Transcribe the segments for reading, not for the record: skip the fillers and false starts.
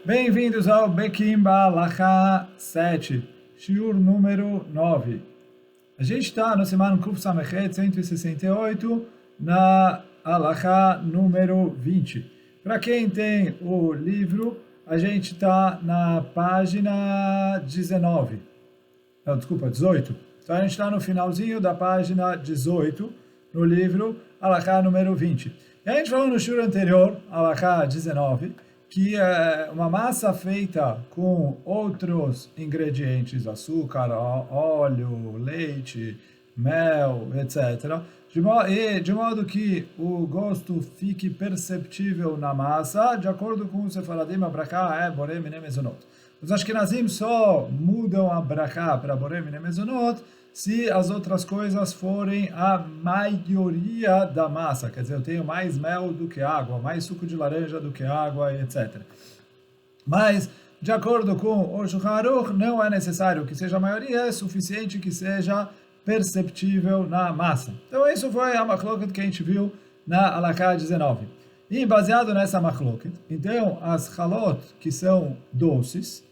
Bem-vindos ao Bekim Balacha 7, Shiur número 9. A gente está no Siman Kuf Samechet 168, na Halacha número 20. Para quem tem o livro, a gente está na página 19. Não, desculpa, 18. Então a gente está no finalzinho da página 18, no livro Halacha número 20. E a gente falou no Shiur anterior, Halacha 19, que é uma massa feita com outros ingredientes, açúcar, óleo, leite, mel, etc. De modo que o gosto fique perceptível na massa, de acordo com o Sefaradim, a brachá é borei mine mezonot. Os Ashkenazim só mudam a brachá para borei mine mezonot se as outras coisas forem a maioria da massa, quer dizer, eu tenho mais mel do que água, mais suco de laranja do que água, etc. Mas, de acordo com o Shulchan Aruch, não é necessário que seja a maioria, é suficiente que seja perceptível na massa. Então, isso foi a machloket que a gente viu na Halacha 19. E, baseado nessa machloket, então, as halot, que são doces,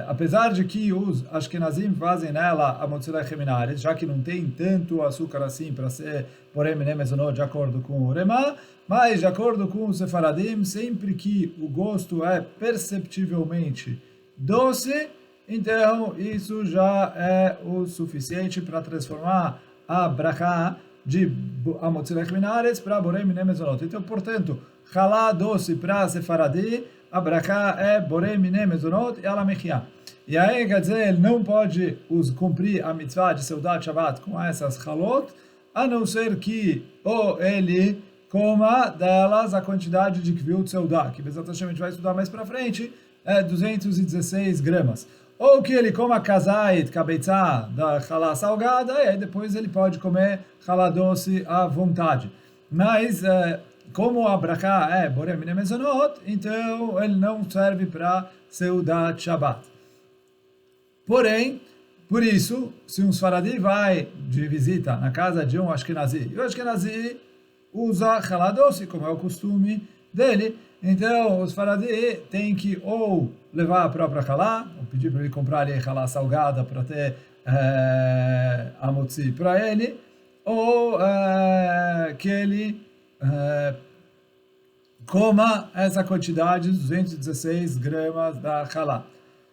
apesar de que os Ashkenazim fazem nela a motzilei cheminares, já que não tem tanto açúcar assim para ser porém mine mezonot de acordo com o Remá, mas de acordo com o Sefaradim, sempre que o gosto é perceptivelmente doce, então isso já é o suficiente para transformar a brachá de amotzilei cheminares para borei mine mezonot. Então, portanto, halá doce para Sefaradim, a brachá é borei mine mezonot e ala mechia. E aí, quer dizer, ele não pode cumprir a mitzvah de Seudat Shabbat com essas halot, a não ser que ou ele coma delas a quantidade de kviut Seudat, que Bezat a gente vai estudar mais para frente, é 216 gramas. Ou que ele coma kazait, kabeitzá, da halá salgada, e aí depois ele pode comer halá doce à vontade. Mas como a brachá é borei mine mezonot, então ele não serve para Seudat Shabbat. Porém, por isso, se um Sfaradi vai de visita na casa de um Ashkenazi, e o Ashkenazi usa halá doce, como é o costume dele, então o Sfaradi tem que ou levar a própria halá, ou pedir para ele comprar ali halá salgada para ter a motzi para ele, ou que ele coma essa quantidade, 216 gramas da halá.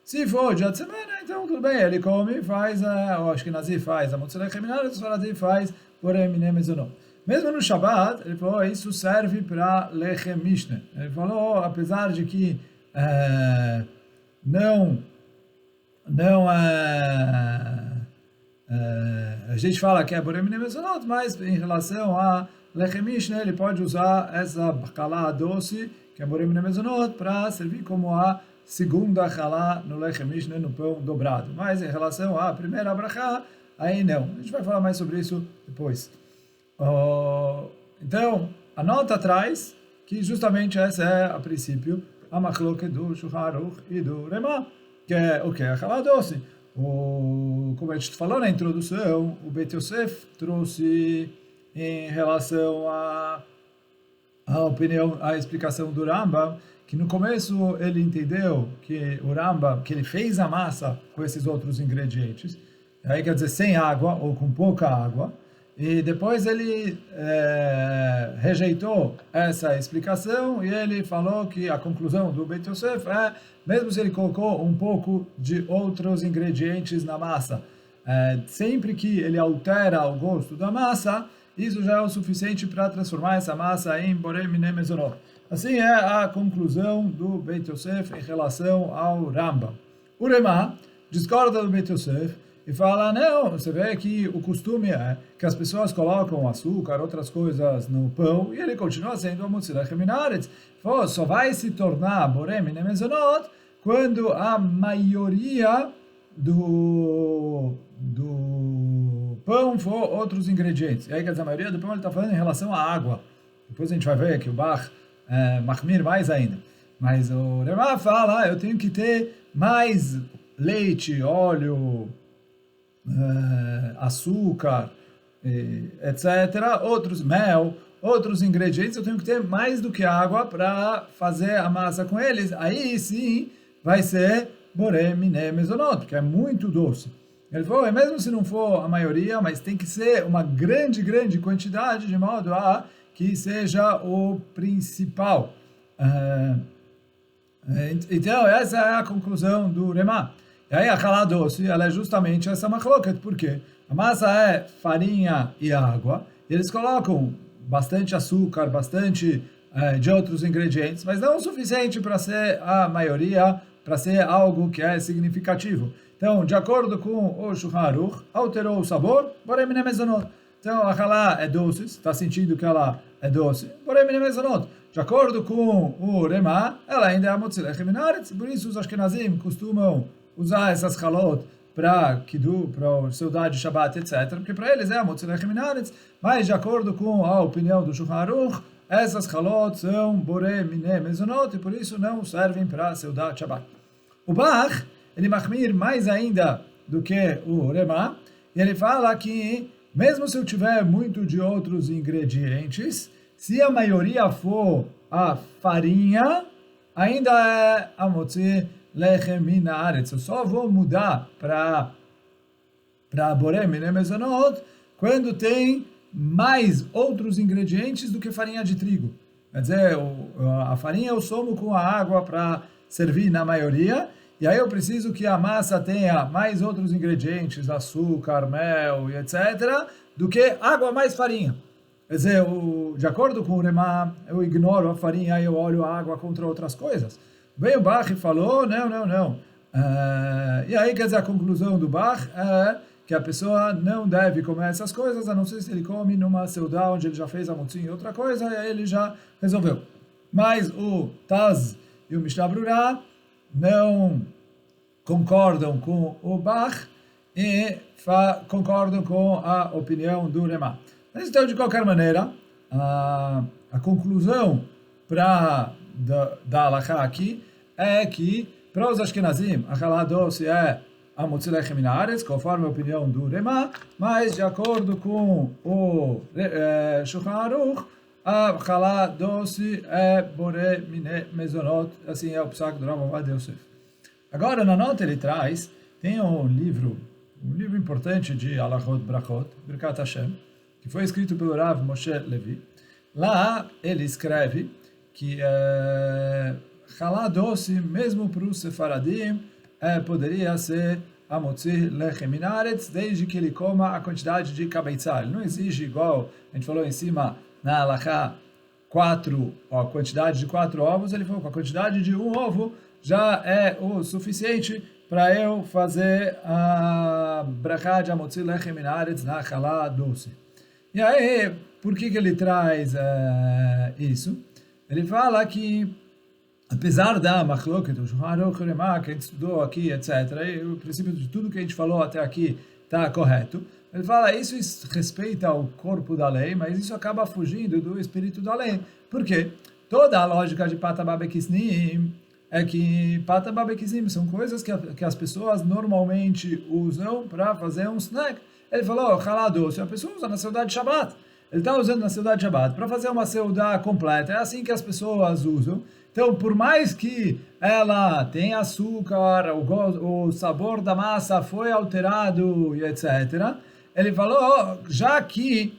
Se for dia de semana, então tudo bem, ele come, faz, o Ashkenazi faz a motzilei cheminares, o Sfaradi faz borei mine mezonot. Mesmo no Shabbat, ele falou, isso serve para lechem mishne. Ele falou, apesar de que a gente fala que é borei mine mezonot, mas em relação a lechem mishne, ele pode usar essa halá doce, que é borei mine mezonot, para servir como a segunda halá no lechem mishne, no pão dobrado. Mas em relação à primeira brachá, aí não. A gente vai falar mais sobre isso depois. Então, anota atrás que justamente essa é, a princípio, a machloket do Shulchan Aruch e do Remá, que é o que? A halá doce. Como a gente falou na introdução, o Beit Yosef trouxe em relação à opinião, à explicação do Rambam, que no começo ele entendeu que o Rambam, que ele fez a massa com esses outros ingredientes, aí quer dizer sem água ou com pouca água, e depois ele rejeitou essa explicação e ele falou que a conclusão do Beit Yosef é, mesmo se ele colocou um pouco de outros ingredientes na massa, sempre que ele altera o gosto da massa, isso já é o suficiente para transformar essa massa em borei mine mezonot. Assim é a conclusão do Beit Yosef em relação ao Rambam. O Remá discorda do Beit Yosef e fala, não, você vê que o costume é que as pessoas colocam açúcar, outras coisas no pão, e ele continua sendo a motzilei cheminares. Só vai se tornar borei mine mezonot quando a maioria do pão for outros ingredientes. E aí, quer dizer, a maioria do pão ele está falando em relação à água. Depois a gente vai ver que o Bach machmir mais ainda. Mas o Remá fala, eu tenho que ter mais leite, óleo, açúcar, etc., outros mel, outros ingredientes, eu tenho que ter mais do que água para fazer a massa com eles. Aí sim vai ser boré miné mezonot, porque é muito doce. Ele falou, mesmo se não for a maioria, mas tem que ser uma grande, grande quantidade, de modo a que seja o principal. Então, essa é a conclusão do Remá. E aí, a halá doce, ela é justamente essa machloket, porque a massa é farinha e água, e eles colocam bastante açúcar, bastante de outros ingredientes, mas não o suficiente para ser a maioria, para ser algo que é significativo. Então, de acordo com o Shulchan Aruch, alterou o sabor, borei miné mezonot. Então, a halá é doce, está sentindo que ela é doce, borei miné mezonot. De acordo com o Remá, ela ainda é a motzi lechem min haaretz, por isso os Ashkenazim costumam usar essas halot para Kiddush, para o Seudá de Shabbat, etc., porque para eles é a motzi lechem min haaretz, mas de acordo com a opinião do Shulchan Aruch, essas halot são borei miné mezonot e por isso não servem para Seudá de Shabbat. O Bach, ele machmir mais ainda do que o Remá, e ele fala que mesmo se eu tiver muito de outros ingredientes, se a maioria for a farinha, ainda é a motzi lechem min haaretz. Eu só vou mudar para borei miné mezonot quando tem mais outros ingredientes do que farinha de trigo. Quer dizer, a farinha eu somo com a água para servir na maioria, e aí eu preciso que a massa tenha mais outros ingredientes, açúcar, mel e etc., do que água mais farinha. Quer dizer, de acordo com o Remá, eu ignoro a farinha e eu olho a água contra outras coisas. Bem, o Bach falou, não. E aí, quer dizer, a conclusão do Bach é que a pessoa não deve comer essas coisas, a não ser se ele come numa seudá onde ele já fez a motzi e outra coisa, e aí ele já resolveu. Mas o Taz e o Mishnah Brurá não concordam com o Bach e concordam com a opinião do Remá. Mas então, de qualquer maneira, a conclusão da halakha aqui é que para os Ashkenazim, a halá doce é a motzi lechem min haaretz, conforme a opinião do Remá, mas de acordo com o Shulchan Aruch, a halá doce é borei miné mezonot, assim é o psak do Rav Ovadia Yosef. Agora, na nota ele traz, tem um livro importante de Halachot Brachot, Birkat Hashem, que foi escrito pelo Rav Moshe Levi. Lá ele escreve que halá doce, mesmo para os sefaradim, poderia ser a motzi lechem min haaretz, desde que ele coma a quantidade de kabeitzah. Ele não exige, igual a gente falou em cima, na halakha, a quantidade de 4 ovos, ele falou que a quantidade de um ovo já é o suficiente para eu fazer a brachá de motzi lechem min haaretz na halá doce. E aí, por que ele traz isso? Ele fala que, apesar da machloket, do Shulchan Aruch Remá, que a gente estudou aqui, etc., e o princípio de tudo que a gente falou até aqui está correto, ele fala, isso respeita o corpo da lei, mas isso acaba fugindo do espírito da lei. Por quê? Toda a lógica de Pata Babekisnim é que Pata Babekisnim são coisas que as pessoas normalmente usam para fazer um snack. Ele falou, halá doce, a pessoa usa na seudá de Shabbat. Ele está usando na seudá de Shabbat para fazer uma seudá completa. É assim que as pessoas usam. Então, por mais que ela tenha açúcar, o sabor da massa foi alterado e etc., ele falou, já que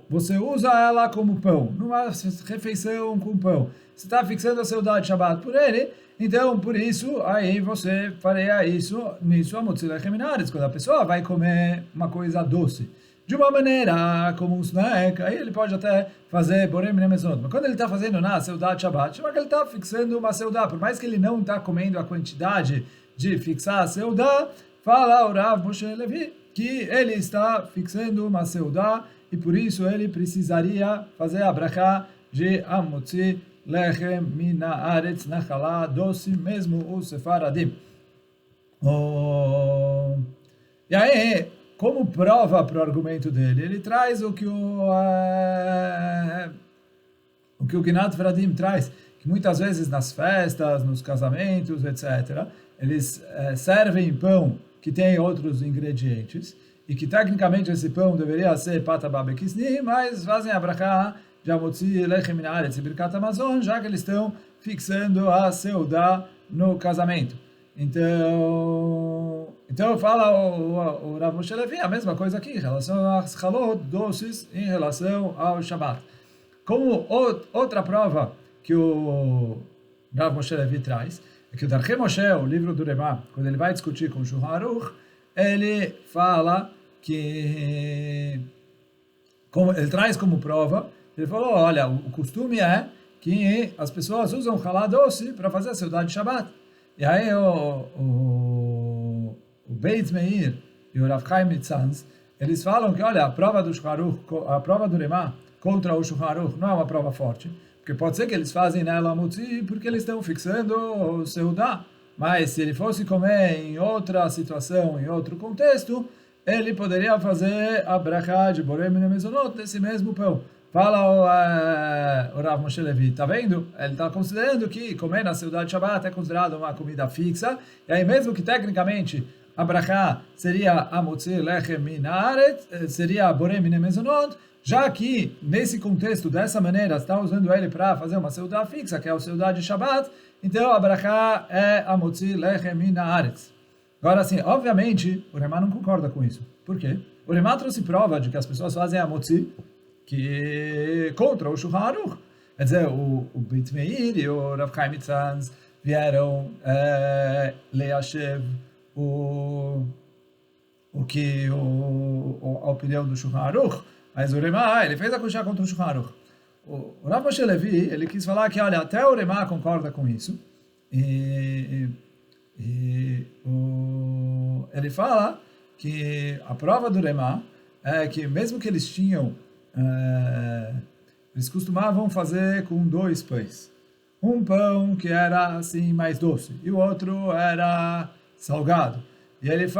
você usa ela como pão, numa refeição com pão, você está fixando a seudá de Shabbat por ele, então, por isso, aí você faria nisso a motzi lechem min haaretz, quando a pessoa vai comer uma coisa doce. De uma maneira, como um snack, aí ele pode até fazer borei miné mezonot. Mas quando ele está fazendo na seudá de Shabbat, chama que ele está fixando uma seudá. Por mais que ele não está comendo a quantidade de fixar a seudá, fala o Rav Moshe Levi que ele está fixando uma seudá e por isso ele precisaria fazer a brachá de motzi lechem min haaretz na halá doce, mesmo o sefaradim. E aí, como prova para o argumento dele, ele traz o que o Ginat Vradim traz, que muitas vezes nas festas, nos casamentos, etc., eles servem pão que tem outros ingredientes, e que tecnicamente esse pão deveria ser pata babekisni, mas fazem a brachá de Amotzi lechem min haaretz e birkat hamazon, já que eles estão fixando a seudá no casamento. Então fala o Rav Moshe Levi a mesma coisa aqui, em relação às halot doces em relação ao Shabat. Como outra prova que o Rav Moshe Levi traz, é que o Darchei Moshe, o livro do Rebá, quando ele vai discutir com o Shulchan Aruch, ele fala que, ele traz como prova, ele falou, olha, o costume é que as pessoas usam halá doce para fazer a seudá de Shabat. E aí o Beit Meir e o Rav Chaim Nitzanz, eles falam que, olha, a prova do Shulchan Aruch, a prova do Rebá contra o Shulchan Aruch não é uma prova forte, porque pode ser que eles fazem nela mutzi porque eles estão fixando o seudá, mas se ele fosse comer em outra situação, em outro contexto, ele poderia fazer a brachá de borei min mezonot desse mesmo pão. Fala o Rav Moshe Levi, tá vendo? Ele está considerando que comer na seudá de Shabbat é considerado uma comida fixa, e aí mesmo que tecnicamente a brachá seria a motzi lechem min haaretz, seria borei min mezonot, já que, nesse contexto, dessa maneira, está usando ele para fazer uma seudá fixa, que é a seudá de Shabbat, então a brachá é a motzi lechem min haaretz. Agora, assim, obviamente, o Rebá não concorda com isso. Por quê? O Rebá trouxe prova de que as pessoas fazem a motzi que contra o Shulchan Aruch. Quer dizer, o Beit Meir e o Rav Chaim Nitzanz vieram leashev a opinião do Shulchan Aruch, mas o Rebá, ele fez a kushá contra o Shulchan Aruch. O Rav Moshe Levi, ele quis falar que, olha, até o Rebá concorda com isso, ele fala que a prova do Rebá é que mesmo que eles tinham, eles costumavam fazer com 2 pães. Um pão que era assim mais doce e o outro era salgado. E eles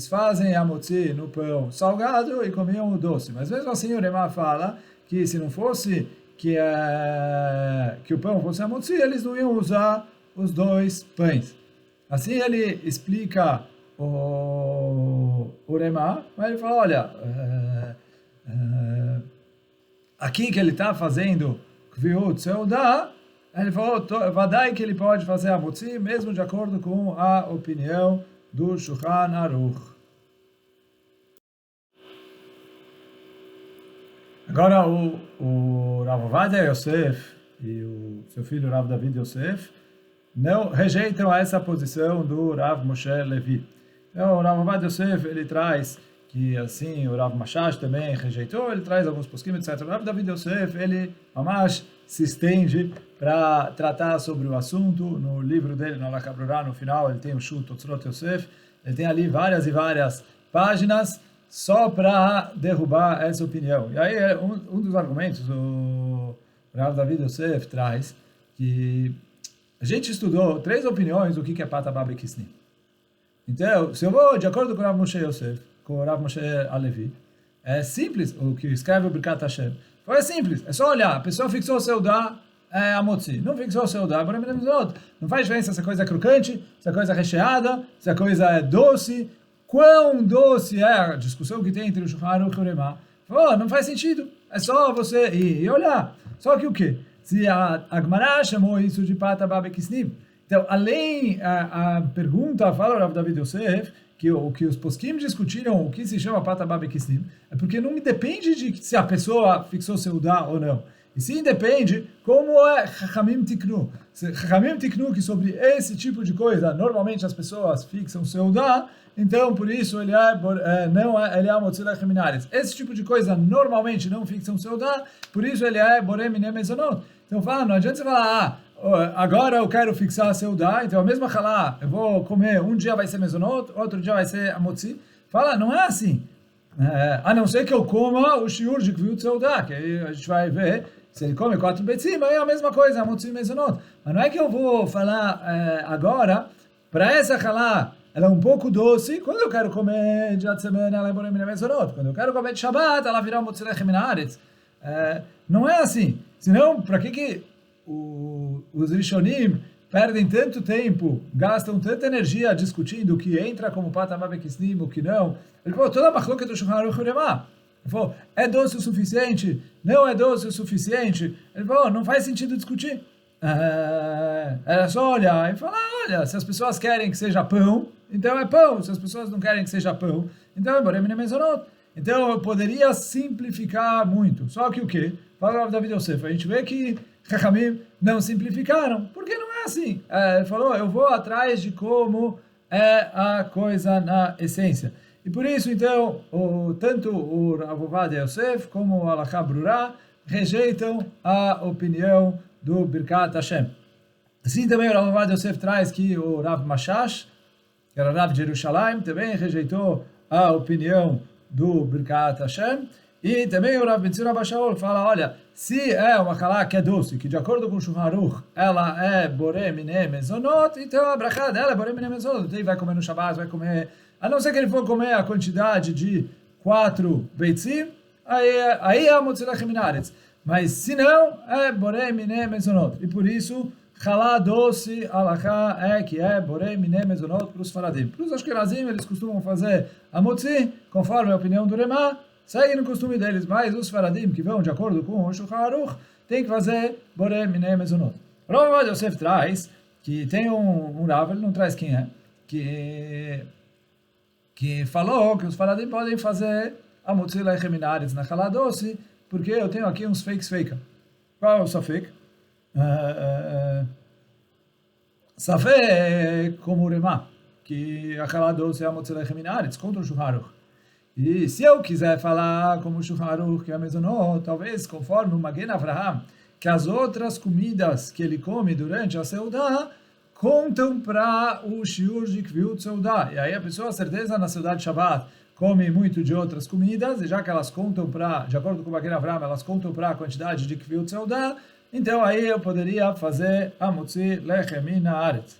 fazem a motzi no pão salgado e comiam o doce. Mas mesmo assim o Rebá fala que se não fosse que o pão fosse a motzi, eles não iam usar os 2 pães. Assim ele explica o Rebá, mas ele fala, olha, aqui que ele está fazendo kviut seudá, ele falou, vadai que ele pode fazer a motzi, mesmo de acordo com a opinião do Shulchan Aruch. Agora o Rav Ovadia Yosef e o seu filho Rav David Yosef não rejeitam essa posição do Rav Moshe Levi. Então, o Rav Ovadia Yosef, ele traz que, assim, o Rav Mashash também rejeitou, ele traz alguns posquim, etc. O Rav David Yosef, ele, Mamash, se estende para tratar sobre o assunto. No livro dele, no Alakha Brurá, no final, ele tem o Shul Totzrot Yosef, ele tem ali várias e várias páginas só para derrubar essa opinião. E aí, um dos argumentos, o Rav David Yosef traz que a gente estudou 3 opiniões do que é Pata Babe Kisni. Então, se eu vou de acordo com o Rav Moshe Yosef, com o Rav Moshe Alevi, é simples, o que escreve o Birkat Hashem. É simples, é só olhar, a pessoa fixou o seudá, a motzi, não fixou o seudá, não faz diferença se a coisa é crocante, se a coisa é recheada, se a coisa é doce, quão doce é a discussão que tem entre o Shulchan Aruch e o Rebá. Não faz sentido, é só você ir e olhar. Só que o quê? Se a Gemara chamou isso de Pata Babe Kisnim, então, além a pergunta, fala o Rav David Yosef, que o que os posquim discutiram o que se chama Pata Babe Kisnim, é porque não depende de se a pessoa fixou seudá ou não. E sim depende como é Chachamim Tiknu. Chachamim Tiknu, que sobre esse tipo de coisa, normalmente as pessoas fixam seudá, então por isso ele é Motzi Lechem min haaretz. Esse tipo de coisa normalmente não fixam seudá, por isso ele é borei min mezonot. Então fala, não adianta você falar, agora eu quero fixar a seudá, então a mesma halá, eu vou comer, um dia vai ser mezonot, outro dia vai ser a motzi. Fala, não é assim. A não ser que eu coma o shiur de kviut seudá, que aí a gente vai ver, se ele come 4 betzim, aí é a mesma coisa, a motzi mezonot. Mas não é que eu vou falar agora, para essa halá, ela é um pouco doce, quando eu quero comer dia de semana, ela é borei min mezonot. Quando eu quero comer de Shabbat, ela virá motzi lechem min haaretz. Não é assim. Senão, para que os Rishonim perdem tanto tempo, gastam tanta energia discutindo o que entra como patamabekisnim, o que não. Ele falou, toda a machloket do Shulchan Aruch Uremá. Ele falou, é doce o suficiente? Não é doce o suficiente? Ele falou, não faz sentido discutir. Era só olhar e falar, olha, se as pessoas querem que seja pão, então é pão. Se as pessoas não querem que seja pão, então é borem mine mezonot. Então eu poderia simplificar muito. Só que o quê? Fala o David Yosef, a gente vê que Chachamim não simplificaram, porque não é assim. Ele falou, eu vou atrás de como é a coisa na essência. E por isso, então, tanto o Rav Ovadia Yosef como o Halakha Brura rejeitam a opinião do Birkat Hashem. Assim também o Rav Ovadia Yosef traz que o Rav Mashash, que era Rav de Jerusalém, também rejeitou a opinião do Birkat Hashem. E também o Rav Benzira Bashaol fala, olha, se é uma halá que é doce, que de acordo com o Shulchan Aruch, ela é boré miné mezonot, então a brachá dela é boré miné mezonot. Então ele vai comer no Shabbat, vai comer, a não ser que ele for comer a quantidade de 4 beitzim, aí é a motzilach minaretz. Mas se não, é boré miné mezonot. E por isso, halá doce, alachá, é que é boré miné mezonot para os faradim. Para os ashkenazim, eles costumam fazer a motzi, conforme a opinião do Remá, segue no costume deles, mas os faradim que vão de acordo com o Shulchan Aruch tem que fazer boré miné mezonot. O Rav Ovadia Yosef traz que tem um Rav, ele não traz quem é, que falou que os faradim podem fazer a motzi lechem minaretz na halá doce, porque eu tenho aqui uns fakes fake. Qual é o safek? Safek é como o Remá, que a halá doce é a motzi lechem minaretz contra o Shulchan Aruch. E se eu quiser falar como o Shulchan Aruch, que é a mezonot, talvez conforme o Magen Avraham, que as outras comidas que ele come durante a Seudá contam para o shiur de Kviut Seudá. E aí a pessoa, certeza, na Seudá de Shabbat, come muito de outras comidas, e já que elas contam para, de acordo com o Magen Avraham, elas contam para a quantidade de Kviut Seudá, então aí eu poderia fazer a Motzi Lechem Min Haaretz.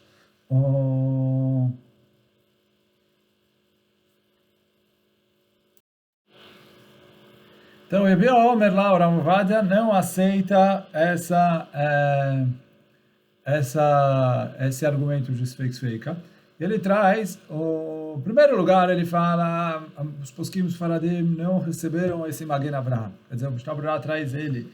Então, Rabi Omer lá, o Rav Ovadia, não aceita esse argumento de Sfeika. Ele traz, em primeiro lugar, ele fala, os poskim faradim não receberam esse Magen Avraham. Quer dizer, o Mishnah Berurah traz ele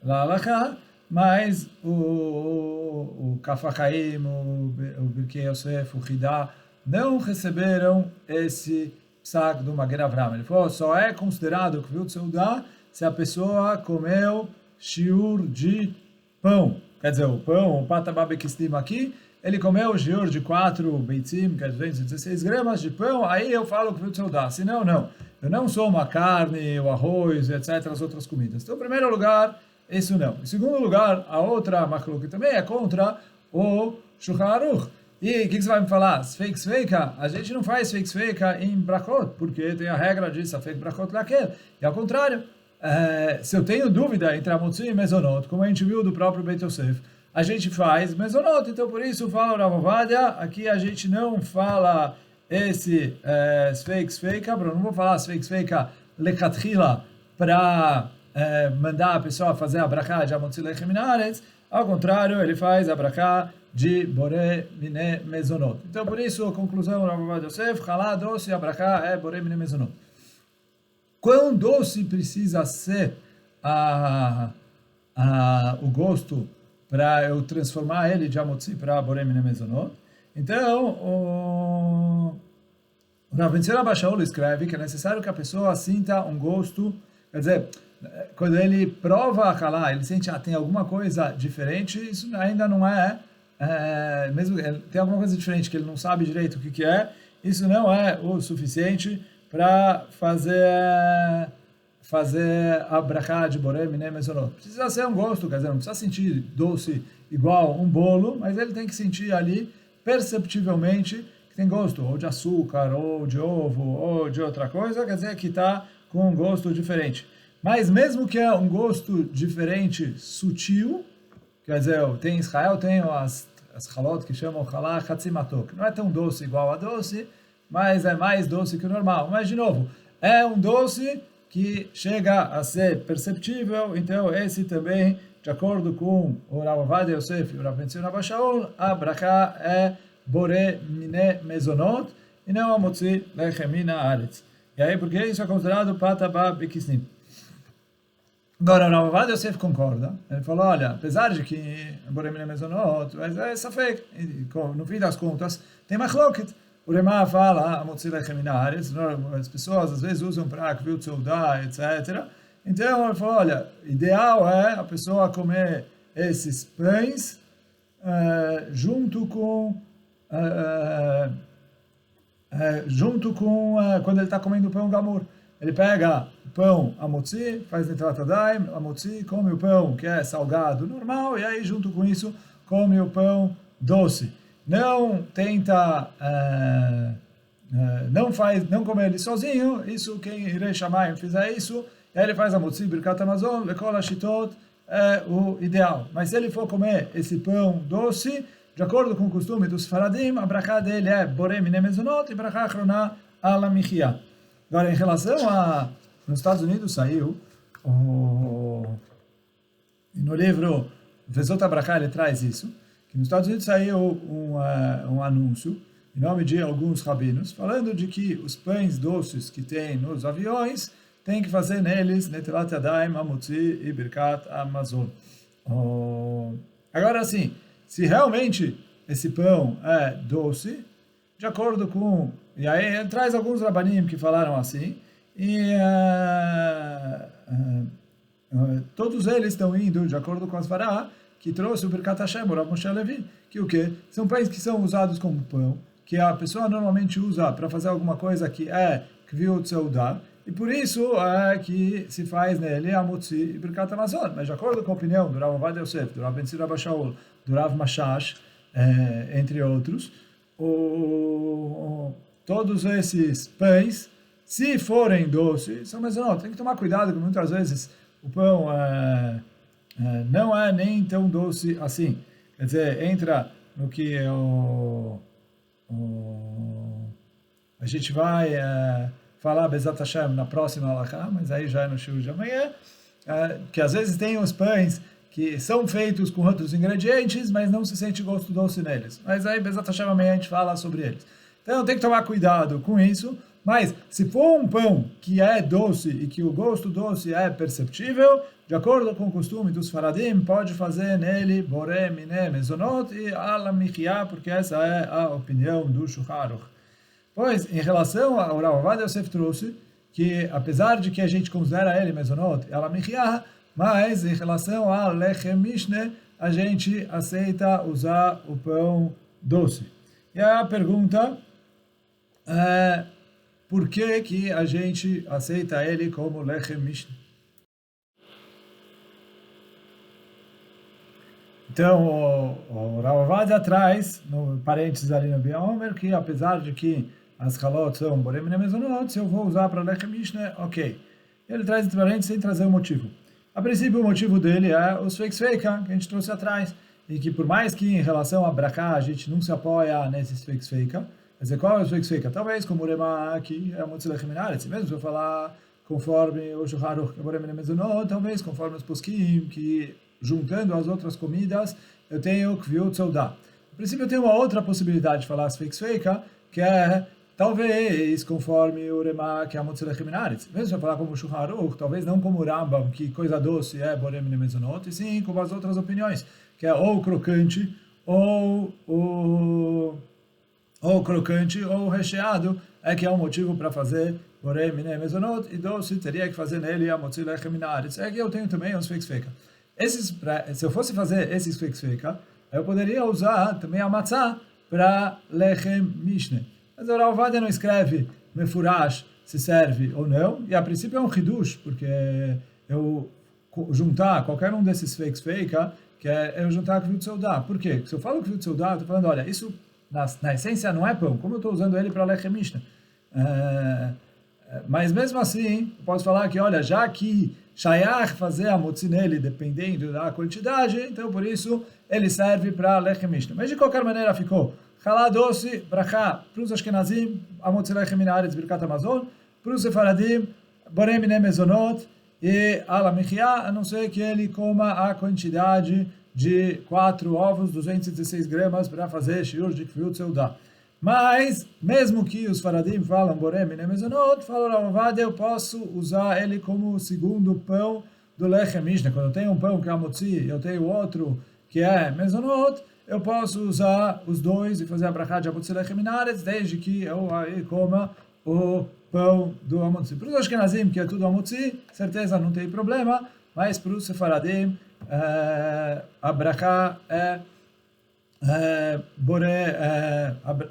lá Halakha, mas o Kaf HaChaim, o Birkei Yosef, o Hidá, não receberam esse psak do Magen Avraham. Ele falou, só é considerado Kviut Seudá se a pessoa comeu shiur de pão. Quer dizer, o pão, o patababekistim aqui, ele comeu o shiur de 4 beitzim, que é 216 gramas de pão, aí eu falo Kviut Seudá. Se não, não. Eu não sou uma carne, o arroz, etc., as outras comidas. Então, em primeiro lugar, isso não. Em segundo lugar, a outra machlok também é contra o Shulchan Aruch. E o que você vai me falar? Sfeik Sveika? A gente não faz Sfeik Sveika em Brachot, porque tem a regra de Safek Brachot Lakel. E ao contrário, se eu tenho dúvida entre a Motzi e Mezonot, como a gente viu do próprio Beit Yosef, a gente faz Mezonot. Então, por isso, fala o Rav Ovadia, aqui a gente não fala esse Sfeik Sveika, não vou falar Sfeik Sveika Lechatchila para mandar a pessoa fazer a brachá de Motzi Lechem Min Haaretz. Ao contrário, ele faz a brachá de boré miné mezonot. Então, por isso, a conclusão do Rav Ovadia Yosef, halá doce, a brachá é boré miné mezonot. Quão doce precisa ser o gosto para eu transformar ele de amotzi para boré miné mezonot? Então, o Rav Benzira Bashaol escreve que é necessário que a pessoa sinta um gosto, quer dizer, quando ele prova a halá, ele sente tem alguma coisa diferente, isso ainda não é mesmo tem alguma coisa diferente que ele não sabe direito o que é, isso não é o suficiente para fazer a brachá de boré miné mezonot. Precisa ser um gosto, quer dizer, não precisa sentir doce igual um bolo, mas ele tem que sentir ali perceptivelmente que tem gosto, ou de açúcar, ou de ovo, ou de outra coisa, quer dizer que está com um gosto diferente. Mas mesmo que é um gosto diferente, sutil, quer dizer, em Israel tem as halot que chamam halá hatzimatok. Não é tão doce igual a doce, mas é mais doce que o normal. Mas, de novo, é um doce que chega a ser perceptível, então esse também, de acordo com o Rav Ovadia Yosef e o Rav Ben Zion Abba Shaul, a brachá é Boré Mine Mezonot e não a Motzi Lechem Mina Aretz. E aí, porque isso é considerado Pata Ba Bekisnim. Agora, o Rav Ovadia Yosef concorda. Ele falou, olha, apesar de que Boré Mine Mezonot, mas é Safek, no fim das contas, tem Machloket. O Remá fala, Motzi Lechem Mina Aretz, as pessoas às vezes usam para Kvil Tzeudah, etc. Então, ele falou, olha, ideal é a pessoa comer esses pães junto com quando ele está comendo o pão gamur. Ele pega o pão amotzi, faz nitrat adaim, amotzi, come o pão que é salgado normal, e aí junto com isso come o pão doce. Não tenta, não comer ele sozinho, isso quem irei chamar fizer isso, e aí ele faz amotzi, birkat amazon, lekol hashitot, é o ideal. Mas se ele for comer esse pão doce, de acordo com o costume dos faradim, a brachá dele é boré mine mezonot e brachá achroná ala michia. Agora, em relação a... Nos Estados Unidos saiu, no livro Vezot HaBrachá ele traz isso, que nos Estados Unidos saiu um anúncio, em nome de alguns rabinos, falando de que os pães doces que tem nos aviões, tem que fazer neles Netilat Yadayim, Amotzi e Birkat Amazon. Agora, assim, se realmente esse pão é doce, de acordo com... E aí ele traz alguns rabanim que falaram assim, e todos eles estão indo, de acordo com as vará, que trouxe o Birkat Hashem, o Rav Moshe Levi, que o quê? São pães que são usados como pão, que a pessoa normalmente usa para fazer alguma coisa que é Kvil Tzeudah, e por isso é que se faz nele a Motzi e Birkat Amazon. Mas de acordo com a opinião do Rav Ovadia Yosef, do Rav Ben Zion Abba Shaul, do Rav Mashash, entre outros, todos esses pães, se forem doces, são mezonot. Tem que tomar cuidado, que muitas vezes o pão não é nem tão doce assim. Quer dizer, entra no que a gente vai falar Bezat Hashem na próxima alahá, mas aí já é no shiur de amanhã, que às vezes tem os pães que são feitos com outros ingredientes, mas não se sente gosto doce neles. Mas aí Bezat Hashem amanhã a gente fala sobre eles. Então tem que tomar cuidado com isso, mas se for um pão que é doce e que o gosto doce é perceptível, de acordo com o costume dos faradim, pode fazer nele boré mine mezonot e ala michia, porque essa é a opinião do Shulchan Aruch. Pois, em relação ao Rav Ovadia Yosef trouxe, que apesar de que a gente considera ele mezonot e ala michia, mas em relação a lechem mishne, a gente aceita usar o pão doce. E a pergunta é, por que a gente aceita ele como lechem mishne? Então, o Rav Ovadia traz, no parênteses ali no Bia Omer, que apesar de que as halot são boré mine mezonot, se eu vou usar para lechem mishne, ok. Ele traz entre parênteses sem trazer o motivo. A princípio, o motivo dele é os fake feika que a gente trouxe atrás, e que por mais que em relação a brachá a gente não se apoia nesses fake feika, quer dizer, qual é o fake feika? Talvez como o Rema aqui é Motzi Lechem Mina Aretz, mesmo se eu falar conforme o Shulchan Aruch, que é boré mine mezonot, talvez conforme os poskim, que juntando as outras comidas, eu tenho Kvil Tzeudah. No princípio, eu tenho uma outra possibilidade de falar as fake feika, que é talvez conforme o Rema, que é a Motzi Lechem Mina Aretz. Mesmo se eu falar como o Shulchan Aruch, talvez não como o Rambam, que coisa doce é boré mine mezonot, e sim como as outras opiniões, que é ou crocante, ou crocante, ou recheado, que é um motivo para fazer boré mine mezonot, e doce teria que fazer nele a Motzi Lechem Mina Aretz. É que eu tenho também os fake feika. Se eu fosse fazer esses fake feika, eu poderia usar também a matzah para lechem mishne. Mas o Rav Ovadia não escreve mefurash se serve ou não, e a princípio é um hidush, porque eu juntar qualquer um desses fakes feika, que é eu juntar Kvil Tzeudah. Por quê? Se eu falo Kvil Tzeudah, eu estou falando, olha, isso na essência não é pão, como eu estou usando ele para lechem mishne? Mas mesmo assim, eu posso falar que, olha, já que Shayach fazer a motzi nele, dependendo da quantidade, então por isso ele serve para lechem mishne. Mas de qualquer maneira ficou Chalá doce, brachá, para os Ashkenazim, a Motzi Lechem Mina Aretz Birkat Amazon, para os Sefaradim, borem mine mezonot e ala michia, a não ser que ele coma a quantidade de 4 ovos, 216 gramas, para fazer shiur de kfiut seudá. Mas, mesmo que os faradim falam borem mine mezonot, fala Rav Ovadia, eu posso usar ele como o segundo pão do Lechem Mishnah. Quando eu tenho um pão que é Amotzi, eu tenho outro que é Mezonot, eu posso usar os dois e fazer a brachá de Amotzi Lechem Minaretz, desde que eu aí coma o pão do Amotzi. Para os Ashkenazim, que é tudo Amotzi, certeza não tem problema, mas para os Sefaradim, a brachá é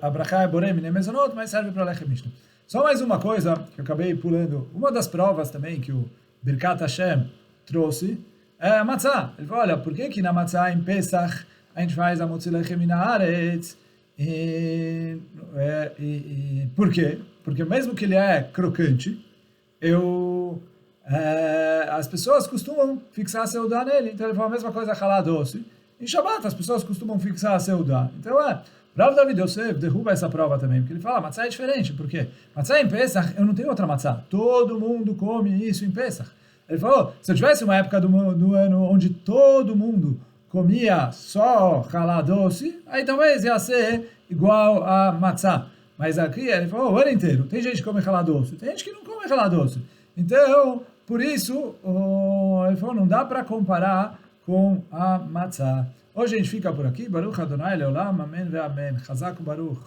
a brachá é Borei Mine Mezonot, mas serve para Lechem Mishnah. Só mais uma coisa que eu acabei pulando, uma das provas também que o Birkat Hashem trouxe é a matzah. Ele falou, olha, por que na matzah em Pesach a gente faz a Motzi Lechem Min Haaretz? Por quê? Porque mesmo que ele é crocante, as pessoas costumam fixar a seudá nele. Então ele falou a mesma coisa, halá doce. Em Shabbat as pessoas costumam fixar a seudá. Então Rav David Yosef derruba essa prova também, porque ele fala, matzah é diferente, por quê? Matzah em Pesach, eu não tenho outra matzah. Todo mundo come isso em Pesach. Ele falou, se eu tivesse uma época do ano onde todo mundo comia só halá doce, aí talvez ia ser igual a matzah. Mas aqui ele falou, o ano inteiro, tem gente que come halá doce, tem gente que não come halá doce. Então, por isso, ele falou, não dá para comparar com a matzah. Hoje a gente fica por aqui. Baruch Adonai Leolam, Amém ve Amém. Chazak Baruch.